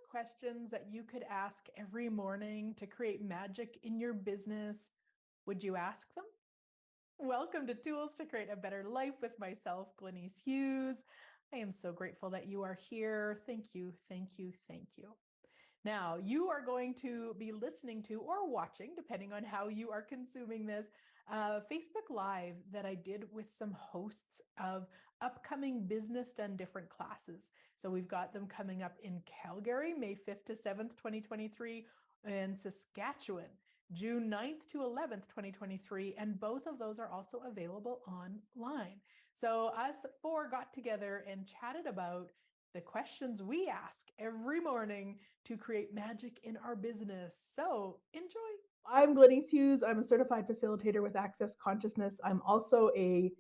questions that you could ask every morning to create magic in your business, would you ask them? Welcome to Tools to Create a Better Life with myself, Glenyce Hughes. I am so grateful that you are here. Thank you, thank you, thank you. Now, you are going to be listening to or watching, depending on how you are consuming this, Facebook Live that I did with some hosts of upcoming Business Done Different classes. So we've got them coming up in Calgary, May 5th to 7th, 2023, and Saskatchewan, June 9th to 11th, 2023. And both of those are also available online. So us four got together and chatted about the questions we ask every morning to create magic in our business. So enjoy. I'm Glenyce Hughes. I'm a certified facilitator with Access Consciousness. I'm also a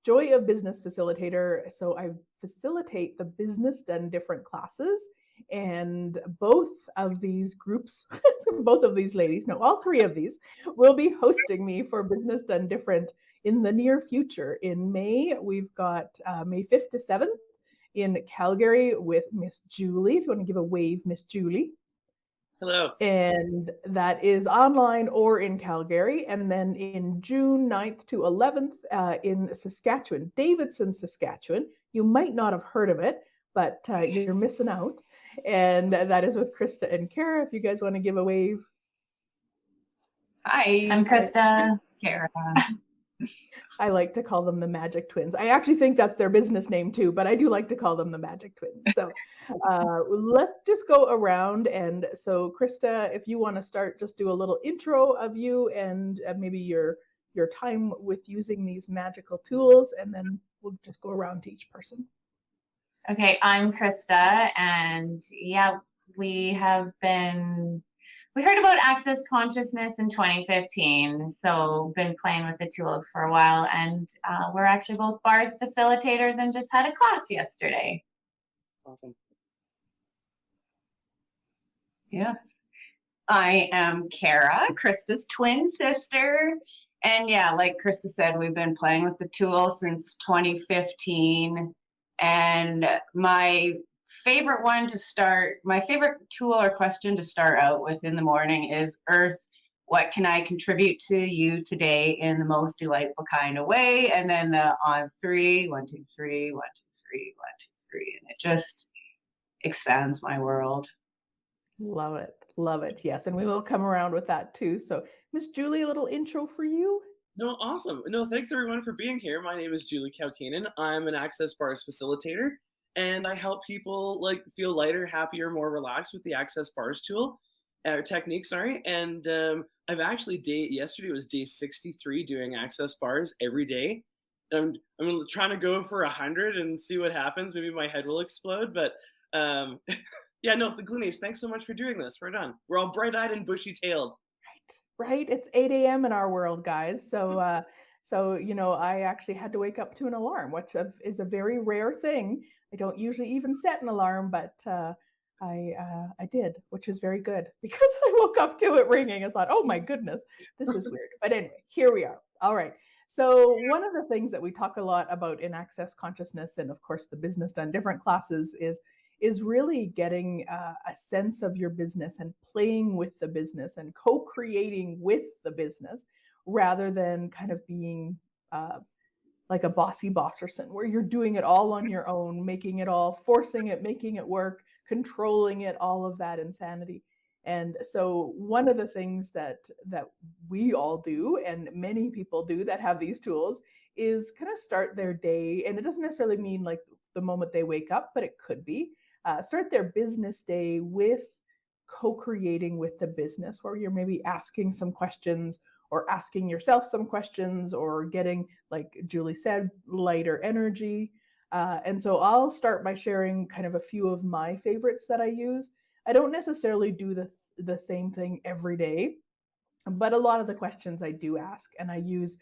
Joy of Business facilitator. So I facilitate the Business Done Different classes. And both of these groups, both of these ladies, no, all three of these will be hosting me for Business Done Different in the near future. In May, we've got May 5th to 7th in Calgary with Miss Julie. If you want to give a wave, Miss Julie. Hello. And that is online or in Calgary. And then in June 9th to 11th in Saskatchewan, Davidson, Saskatchewan. You might not have heard of it, but you're missing out. And that is with Krista and Kara. If you guys want to give a wave. Hi, I'm Krista. Kara. I like to call them the Magic Twins. I actually think that's their business name too, but I do like to call them the Magic Twins. So let's just go around. And so Krista, if you want to start, just do a little intro of you and maybe your time with using these magical tools, and then we'll just go around to each person. Okay, I'm Krista, and yeah, we heard about Access Consciousness in 2015, so been playing with the tools for a while, and we're actually both bars facilitators and just had a class yesterday. Awesome. Yes. I am Kara, Krista's twin sister, and yeah, like Krista said, we've been playing with the tool since 2015, and my favorite tool or question to start out with in the morning is, Earth, what can I contribute to you today in the most delightful kind of way? And then the on three, 1, 2, 3, 1, 2, 3, 1, 2, 3, and it just expands my world. Love it. Love it. Yes. And we will come around with that too. So Miss Julie, a little intro for you. No, awesome. No, thanks everyone for being here. My name is 𝘗𝘳𝘰𝘨𝘳𝘮𝘀𝘮𝑒𝑐𝑎𝑢𝑞𝑎𝑛𝑛. I'm an Access Bars facilitator, and I help people feel lighter, happier, more relaxed with the Access Bars technique. And I've actually yesterday was day 63 doing Access Bars every day. I'm trying to go for 100 and see what happens. Maybe my head will explode, but yeah, no, Glenyce, thanks so much for doing this. We're done. We're all bright-eyed and bushy-tailed. Right. It's 8 a.m. in our world, guys. So, I actually had to wake up to an alarm, which is a very rare thing. I don't usually even set an alarm, but I did, which is very good because I woke up to it ringing and thought, oh my goodness, this is weird. But anyway, here we are. All right. So one of the things that we talk a lot about in Access Consciousness, and of course the Business Done Different classes, is really getting a sense of your business and playing with the business and co-creating with the business, rather than kind of being like a bossy bosserson, where you're doing it all on your own, making it all, forcing it, making it work, controlling it, all of that insanity. And so one of the things that we all do, and many people do that have these tools, is kind of start their day, and it doesn't necessarily mean like the moment they wake up, but it could be start their business day with co-creating with the business, where you're maybe asking some questions or asking yourself some questions, or getting, like Julie said, lighter energy. And so I'll start by sharing kind of a few of my favorites that I use. I don't necessarily do the same thing every day, but a lot of the questions I do ask, and I use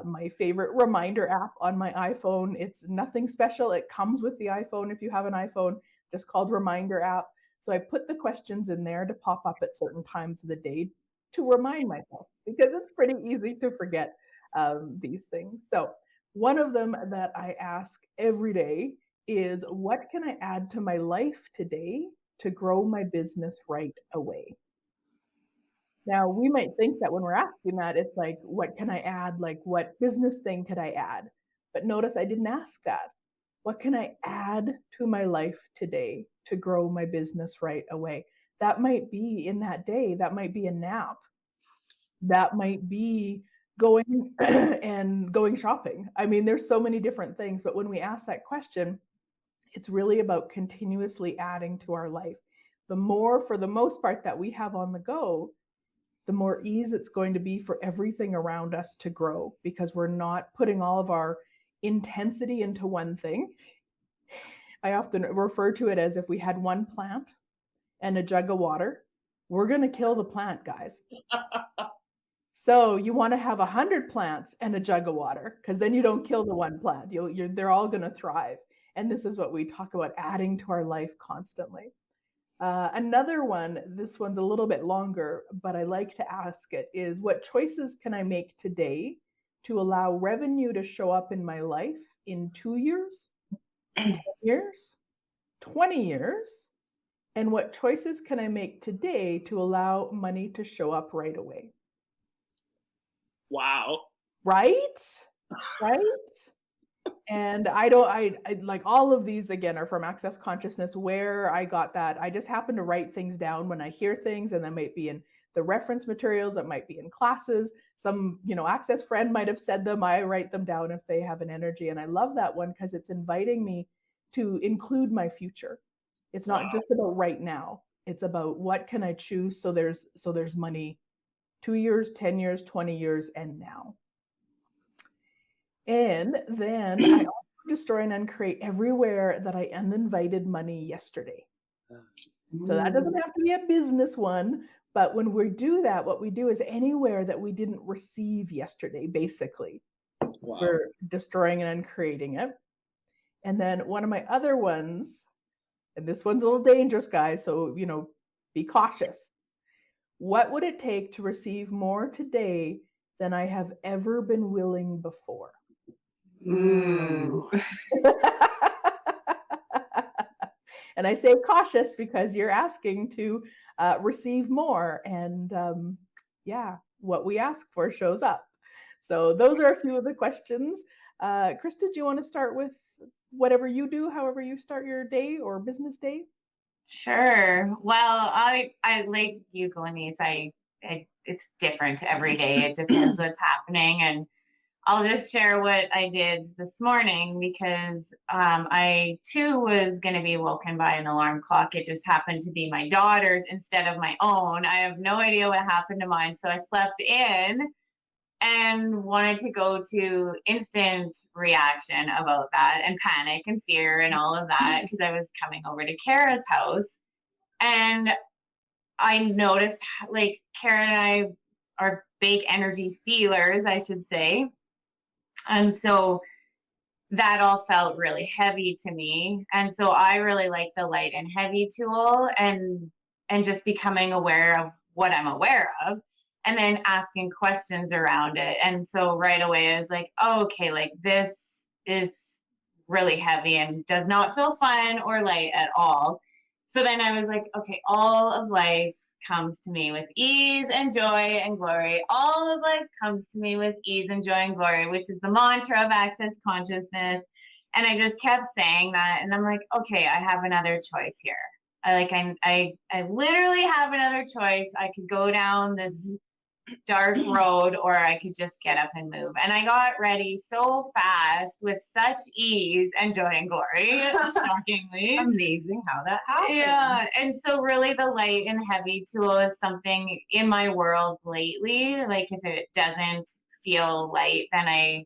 my favorite reminder app on my iPhone. It's nothing special. It comes with the iPhone if you have an iPhone, just called Reminder app. So I put the questions in there to pop up at certain times of the day to remind myself, because it's pretty easy to forget these things. So one of them that I ask every day is, what can I add to my life today to grow my business right away? Now, we might think that when we're asking that, it's like, what can I add? Like, what business thing could I add? But notice I didn't ask that. What can I add to my life today to grow my business right away? That might be in that day, that might be a nap. That might be going and going shopping. I mean, there's so many different things, but when we ask that question, it's really about continuously adding to our life. The more, for the most part, that we have on the go, the more ease it's going to be for everything around us to grow, because we're not putting all of our intensity into one thing. I often refer to it as if we had one plant and a jug of water, we're going to kill the plant, guys. So you want to have 100 plants and a jug of water, because then you don't kill the one plant. They're all going to thrive. And this is what we talk about, adding to our life constantly. Another one, this one's a little bit longer, but I like to ask it, is what choices can I make today to allow revenue to show up in my life in 2 years, 10 years, 20 years? And what choices can I make today to allow money to show up right away? Wow. Right? Right? And I like, all of these again are from Access Consciousness, where I got that. I just happen to write things down when I hear things, and that might be in the reference materials, it might be in classes. Some, Access friend might have said them. I write them down if they have an energy. And I love that one because it's inviting me to include my future. It's not just about right now. It's about what can I choose so there's money 2 years, 10 years, 20 years, and now. And then I also destroy and uncreate everywhere that I uninvited money yesterday. So that doesn't have to be a business one, but when we do that, what we do is anywhere that we didn't receive yesterday, basically, we're destroying and uncreating it. And then one of my other ones, and this one's a little dangerous, guys, so, be cautious. What would it take to receive more today than I have ever been willing before? Ooh. And I say cautious because you're asking to receive more. And what we ask for shows up. So those are a few of the questions. Krista, do you want to start with whatever you do, however you start your day or business day? Sure. Well, I like you, Glenyce. It's different every day. It depends what's happening. And I'll just share what I did this morning, because I too was going to be woken by an alarm clock. It just happened to be my daughter's instead of my own. I have no idea what happened to mine. So I slept in and wanted to go to instant reaction about that, and panic and fear and all of that, because I was coming over to Kara's house. And I noticed, like, Kara and I are big energy feelers, I should say. And so that all felt really heavy to me. And so I really like the light and heavy tool, and just becoming aware of what I'm aware of, and then asking questions around it. And so right away I was like, oh, okay, like this is really heavy and does not feel fun or light at all. So then I was like, okay, all of life comes to me with ease and joy and glory. All of life comes to me with ease and joy and glory, which is the mantra of Access Consciousness. And I just kept saying that. And I'm like, okay, I have another choice here. I literally have another choice. I could go down this dark road, or I could just get up and move. And I got ready so fast with such ease and joy and glory, shockingly. Amazing how that happens. Yeah. And so really the light and heavy tool is something in my world lately. Like, if it doesn't feel light, then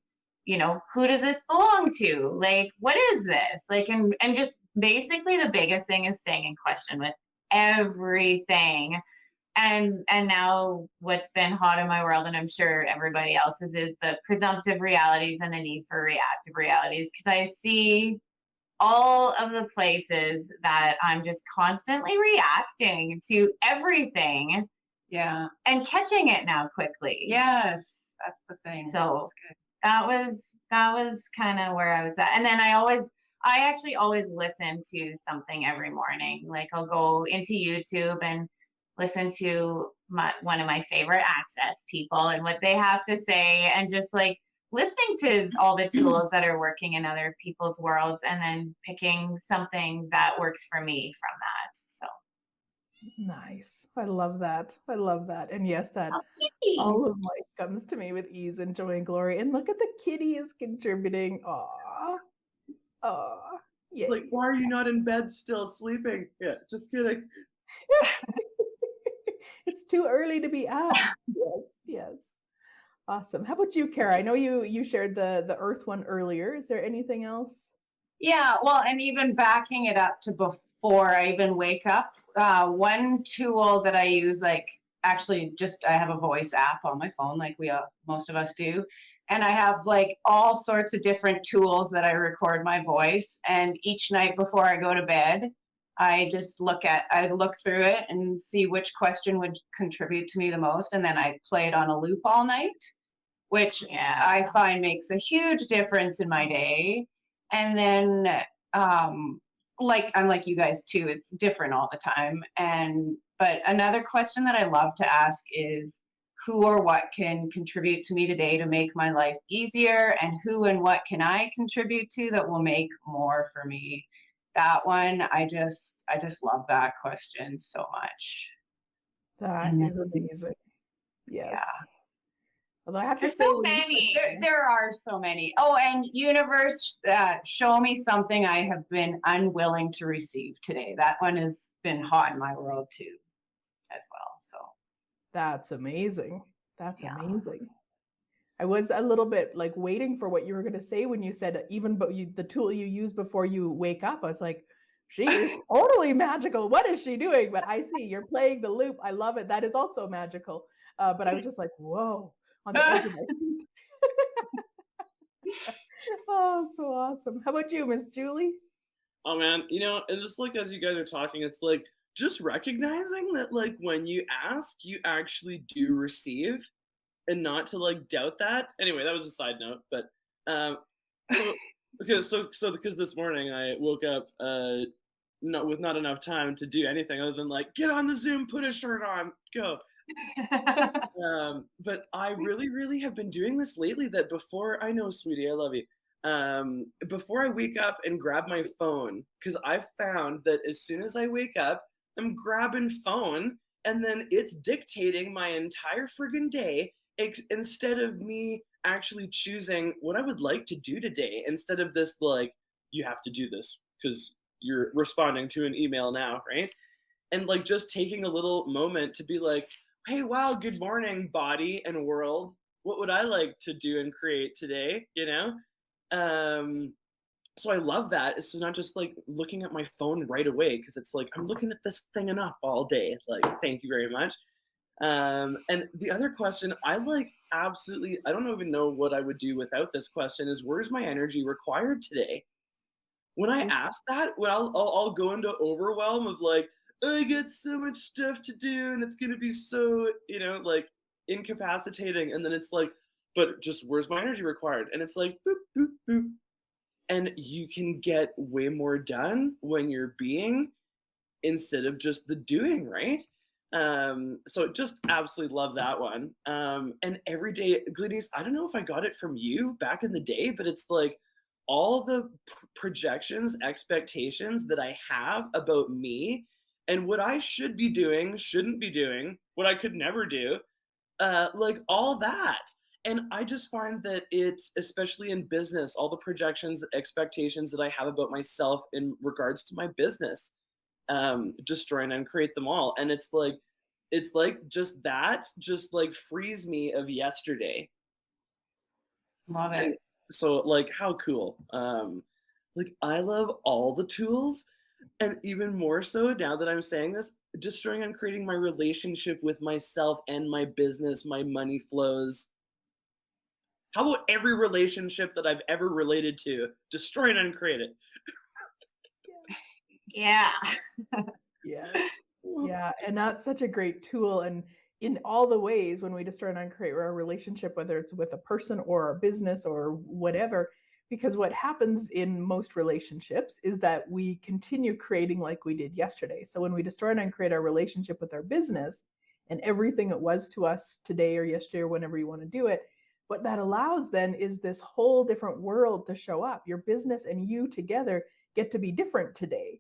who does this belong to? Like, what is this? Like, and just basically the biggest thing is staying in question with everything. And now what's been hot in my world, and I'm sure everybody else's, is the presumptive realities and the need for reactive realities. Because I see all of the places that I'm just constantly reacting to everything. Yeah. And catching it now quickly. Yes. That's the thing. So that was kind of where I was at. And then I I actually always listen to something every morning. Like I'll go into YouTube and listen to one of my favorite Access people and what they have to say, and just like listening to all the tools that are working in other people's worlds, and then picking something that works for me from that. So Nice. I love that. I love that. And yes, that all of life comes to me with ease and joy and glory. And look at the kitty is contributing. Aw. Aw. It's like, Yay. why are you not in bed still sleeping? Yeah, just kidding. It's too early to be up. Yes, yes. Awesome. How about you, Kara? I know you shared the Earth one earlier. Is there anything else? yeah, well, and even backing it up to before I even wake up, one tool that I use, like actually just I have a voice app on my phone, like most of us do, and I have like all sorts of different tools that I record my voice, and each night before I go to bed, I look through it and see which question would contribute to me the most, and then I play it on a loop all night, which I find makes a huge difference in my day. And then like I'm like you guys too, it's different all the time. But another question that I love to ask is, who or what can contribute to me today to make my life easier, and who and what can I contribute to that will make more for me? That one, I just love that question so much. That And is amazing. Yes. yeah. Although I have to There's say, so many. There are so many. Oh, and universe, show me something I have been unwilling to receive today. That one has been hot in my world too, as well. So that's amazing. That's yeah. amazing. I was a little bit like waiting for what you were going to say when you said the tool you use before you wake up. I was like, she is totally magical. What is she doing? But I see you're playing the loop. I love it. That is also magical. But I was just like, whoa, on the edge of my seat. Oh, so awesome. How about you, Miss Julie? Oh man, and just like as you guys are talking, it's like just recognizing that like when you ask, you actually do receive, and not to like doubt that. Anyway, that was a side note, but so because this morning I woke up not enough time to do anything other than like get on the Zoom, put a shirt on, go. But I really have been doing this lately, that before, I know, sweetie, I love you. Before I wake up and grab my phone, because I've found that as soon as I wake up, I'm grabbing phone, and then it's dictating my entire friggin' day, instead of me actually choosing what I would like to do today, instead of this like, you have to do this because you're responding to an email now, right? And like just taking a little moment to be like, hey, wow, good morning, body and world. What would I like to do and create today? So I love that. It's not just like looking at my phone right away, because it's like I'm looking at this thing enough all day. Like, thank you very much. And the other question, I like absolutely, I don't even know what I would do without this question, is where's my energy required today? When I ask that, when I'll go into overwhelm of like, I got so much stuff to do and it's going to be so, like incapacitating. And then it's like, but just where's my energy required? And it's like, boop, boop, boop. And you can get way more done when you're being instead of just the doing, right? So just absolutely love that one. And every day, Glenyce, I don't know if I got it from you back in the day, but it's like all the projections, expectations that I have about me, and what I should be doing, shouldn't be doing, what I could never do, like all that. And I just find that it's, especially in business, all the projections, expectations that I have about myself in regards to my business, destroy and uncreate them all. And it's like just that, just like frees me of yesterday. Love it. And so like, how cool. Like I love all the tools. And even more so now that I'm saying this, destroying and creating my relationship with myself and my business, my money flows. How about every relationship that I've ever related to? Destroy and uncreate it. Yeah. Yes. Yeah. And that's such a great tool. And in all the ways, when we destroy and uncreate our relationship, whether it's with a person or a business or whatever, Because what happens in most relationships is that we continue creating like we did yesterday. So when we destroy and uncreate our relationship with our business and everything it was to us today or yesterday or whenever you want to do it, what that allows then is this whole different world to show up. Your business and you together get to be different today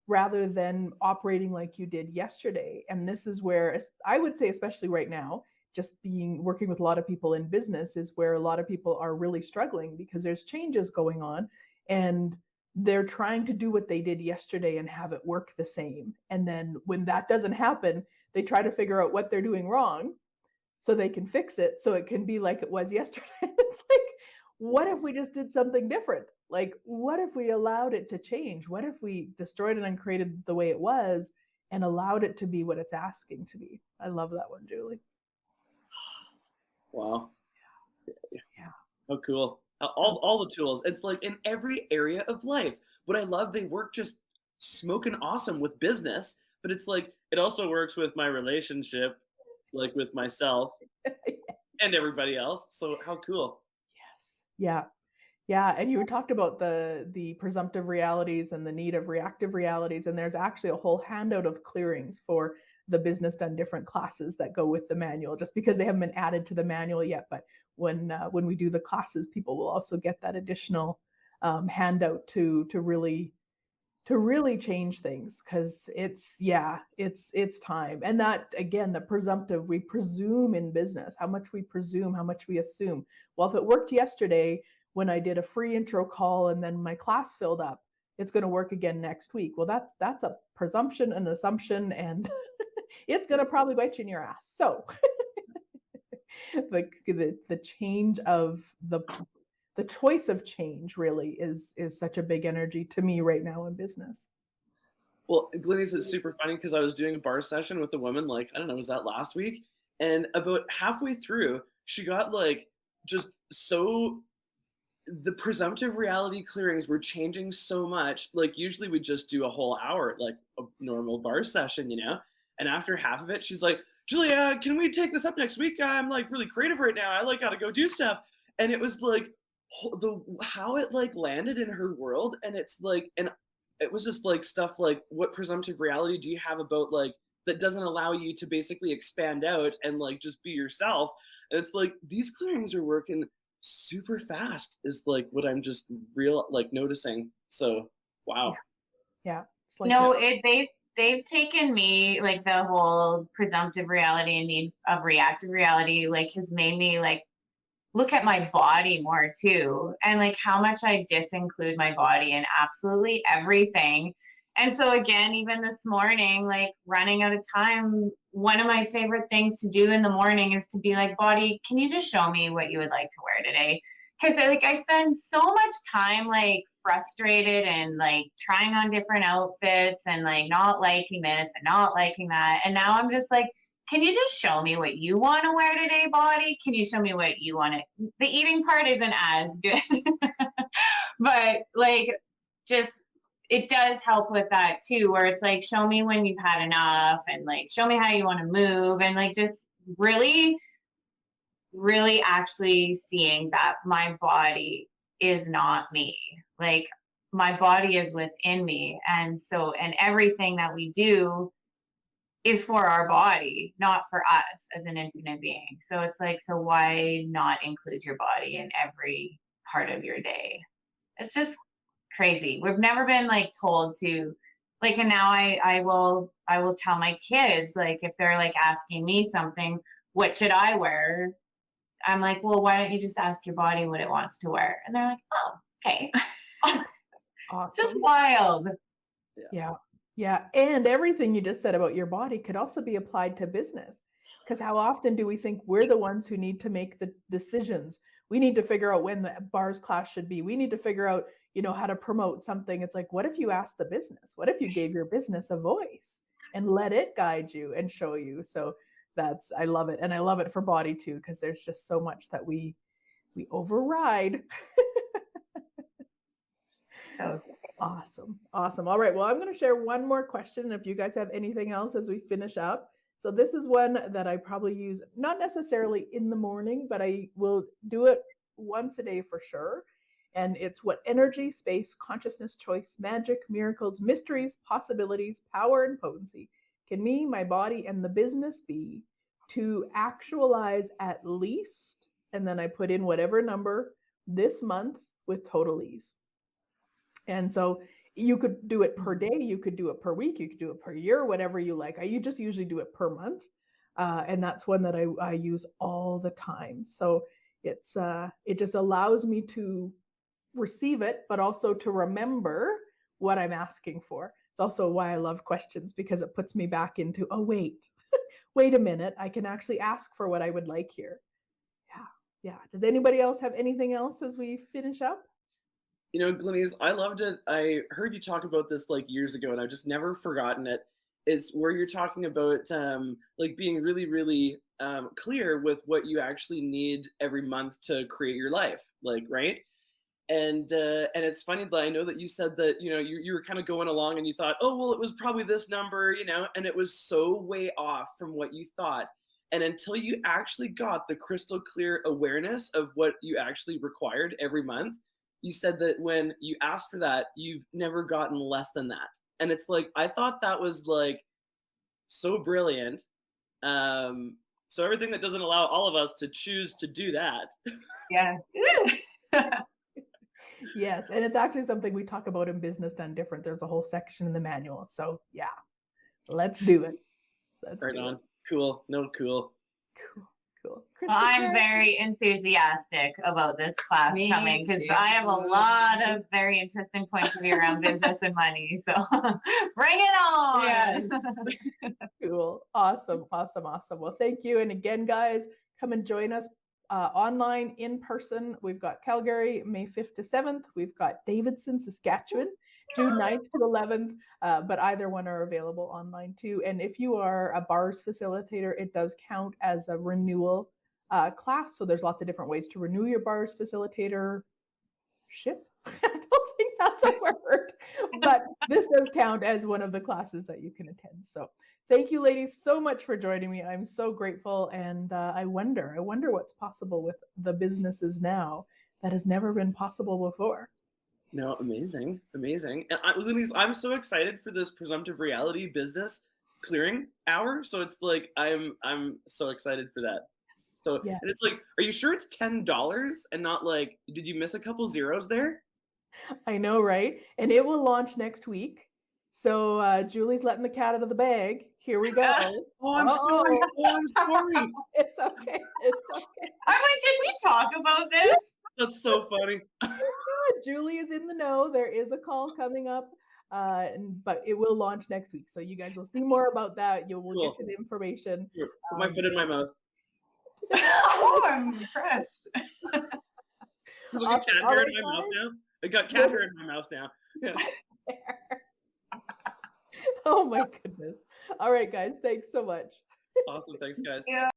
rather than operating like you did yesterday. And this is where I would say, especially right now, just working with a lot of people in business is where a lot of people are really struggling because there's changes going on and they're trying to do what they did yesterday and have it work the same. And then when that doesn't happen, they try to figure out what they're doing wrong so they can fix it so it can be like it was yesterday. It's like, what if we just did something different? Like, what if we allowed it to change? What if we destroyed it and created the way it was and allowed it to be what it's asking to be? I love that one, Julie. Wow. Yeah. Oh, cool. All the tools. It's like in every area of life. What I love, they work just smoking awesome with business, but it's like, it also works with my relationship, like with myself and everybody else. So how cool. Yes. Yeah. Yeah. And you talked about the presumptive realities and the need of reactive realities. And there's actually a whole handout of clearings for the business done different classes that go with the manual, just because they haven't been added to the manual yet. But when we do the classes, people will also get that additional handout to really change things, because it's time. And that, again, the presumptive, we presume in business, how much we presume, how much we assume. Well, if it worked yesterday when I did a free intro call and then my class filled up, it's going to work again next week. Well, that's a presumption, an assumption, and it's going to probably bite you in your ass. So the change of the choice of change really is such a big energy to me right now in business. Well, Glenyce, it's super funny because I was doing a bar session with a woman, like, I don't know, was that last week? And about halfway through, she got like just so, the presumptive reality clearings were changing so much. Like usually we just do a whole hour, like a normal bar session, you know? And after half of it, she's like, Julia, can we take this up next week? I'm like really creative right now. I like gotta go do stuff. And it was like how it like landed in her world. And it's like, and it was just like stuff like, what presumptive reality do you have about like that doesn't allow you to basically expand out and like just be yourself? And it's like these clearings are working super fast is like what I'm just noticing. So wow. Yeah. It's like No, they've taken me, like the whole presumptive reality and need of reactive reality, like has made me like look at my body more too, and like how much I disinclude my body in absolutely everything. And so again, even this morning, like running out of time, one of my favorite things to do in the morning is to be like, body, can you just show me what you would like to wear today? Because I spend so much time like frustrated and like trying on different outfits and like not liking this and not liking that. And now I'm just like, can you just show me what you want to wear today, body? Can you show me what you want to? The eating part isn't as good, but like just, it does help with that too, where it's like, show me when you've had enough and like, show me how you want to move, and like just really, really actually seeing that my body is not me. Like my body is within me. And so, and everything that we do is for our body, not for us as an infinite being. So it's like, so why not include your body in every part of your day? It's just crazy. We've never been like told to, like, and now I will tell my kids, like if they're like asking me something, what should I wear? I'm like, well, why don't you just ask your body what it wants to wear? And they're like, oh, okay. awesome. It's just wild. Yeah. Yeah. And everything you just said about your body could also be applied to business. Because how often do we think we're the ones who need to make the decisions? We need to figure out when the bars class should be. We need to figure out, how to promote something. It's like, what if you asked the business? What if you gave your business a voice and let it guide you and show you? So I love it. And I love it for body too, because there's just so much that we override. So Awesome. All right. Well, I'm going to share one more question. If you guys have anything else as we finish up. So this is one that I probably use, not necessarily in the morning, but I will do it once a day for sure. And it's what energy, space, consciousness, choice, magic, miracles, mysteries, possibilities, power, and potency can me, my body, and the business be to actualize at least, and then I put in whatever number this month with total ease. And so you could do it per day, you could do it per week, you could do it per year, whatever you like. I just usually do it per month. And that's one that I use all the time. So it just allows me to receive it, but also to remember what I'm asking for. It's also why I love questions, because it puts me back into, oh, wait a minute, I can actually ask for what I would like here. Yeah. Does anybody else have anything else as we finish up? You know, Glenyce, I loved it. I heard you talk about this like years ago, and I've just never forgotten it. It's where you're talking about like being really, really clear with what you actually need every month to create your life, like, right? And it's funny that I know that you said that, you know, you were kind of going along and you thought, oh, well, it was probably this number, you know, and it was so way off from what you thought. And until you actually got the crystal clear awareness of what you actually required every month, you said that when you asked for that, you've never gotten less than that. And it's like, I thought that was like so brilliant. So everything that doesn't allow all of us to choose to do that. Yeah. Yes, and it's actually something we talk about in Business Done Different. There's a whole section in the manual. So yeah, let's do it. Right on. Cool. No, cool. Cool. Well, I'm very enthusiastic about this class coming, because I have a lot of very interesting points of view around business and money. So bring it on. Yes. Cool. Awesome. Well, thank you. And again, guys, come and join us online, in person. We've got Calgary, May 5th to 7th. We've got Davidson, Saskatchewan, June 9th to 11th, but either one are available online too. And if you are a bars facilitator, it does count as a renewal class. So there's lots of different ways to renew your bars facilitator ship. I don't think that's a word, but this does count as one of the classes that you can attend. So thank you, ladies, so much for joining me. I'm so grateful. And I wonder what's possible with the businesses now that has never been possible before. No, amazing. And I'm so excited for this presumptive reality business clearing hour. So it's like, I'm so excited for that. So, yeah. And it's like, are you sure it's $10 and not like, did you miss a couple zeros there? I know, right? And it will launch next week. So Julie's letting the cat out of the bag. Here we go. Oh, I'm sorry. It's okay. I'm like, did we talk about this? That's so funny. Julie is in the know. There is a call coming up, but it will launch next week. So you guys will see more about that. We'll get you the information. Sure. Put my foot in my mouth. Oh, I'm impressed. Look at cat hair in my mouth now. I got cat hair in my mouth now. Yeah. Oh my goodness. All right, guys. Thanks so much. Awesome. Thanks, guys. Yeah.